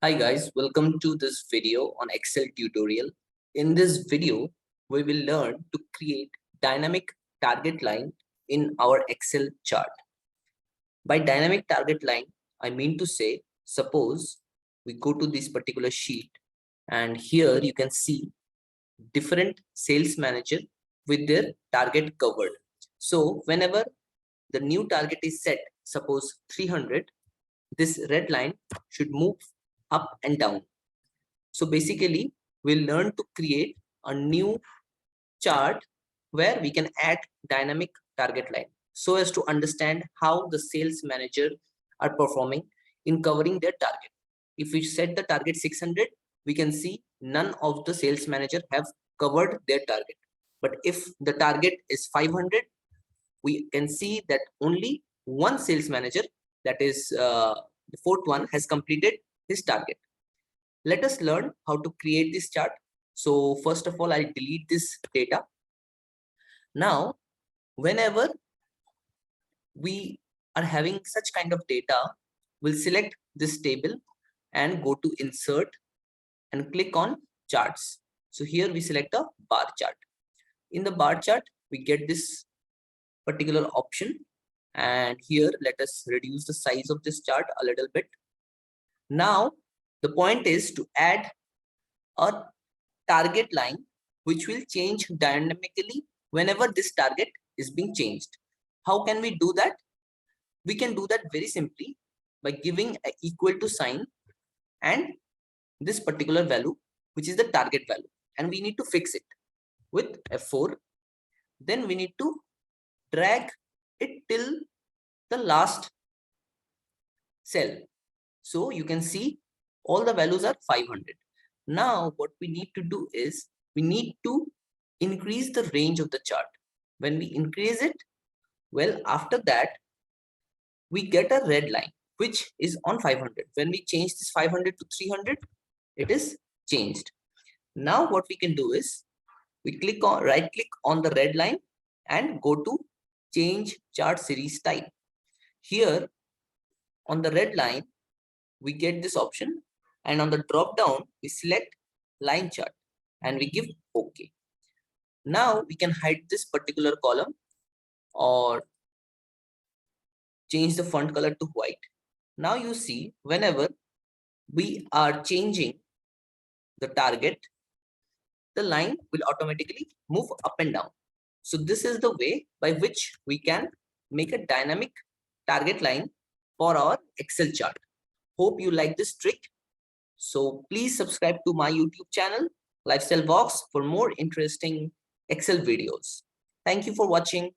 Hi guys, welcome to this video on Excel tutorial. In this video, we will learn to create dynamic target line in our Excel chart. By dynamic target line, I mean to say, suppose we go to this particular sheet and here you can see different sales manager with their target covered. So whenever the new target is set, suppose 300, this red line should move up and down. So basically, we'll learn to create a new chart where we can add dynamic target line so as to understand how the sales manager are performing in covering their target. If we set the target 600, we can see none of the sales manager have covered their target. But if the target is 500, we can see that only one sales manager, that is the fourth one, has completed his target. Let us learn how to create this chart. So first of all, I'll delete this data. Now, whenever we are having such kind of data, we'll select this table and go to insert and click on charts. So here we select a bar chart. In the bar chart, we get this particular option. And here, let us reduce the size of this chart a little bit. Now, the point is to add a target line which will change dynamically whenever this target is being changed. How can we do that? We can do that very simply by giving an equal to sign and this particular value, which is the target value, and we need to fix it with F4. Then we need to drag it till the last cell. So you can see all the values are 500. Now what we need to do is we need to increase the range of the chart. When we increase it, well, after that we get a red line which is on 500. When we change this 500 to 300, it is changed. Now what we can do is we right click on the red line and go to change chart series type. Here on the red line we get this option, and on the drop down we select line chart and we give OK. Now we can hide this particular column or change the font color to white. Now you see whenever we are changing the target, the line will automatically move up and down. So this is the way by which we can make a dynamic target line for our Excel chart. Hope you like this trick. So please subscribe to my YouTube channel, Lifestyle Box, for more interesting Excel videos. Thank you for watching.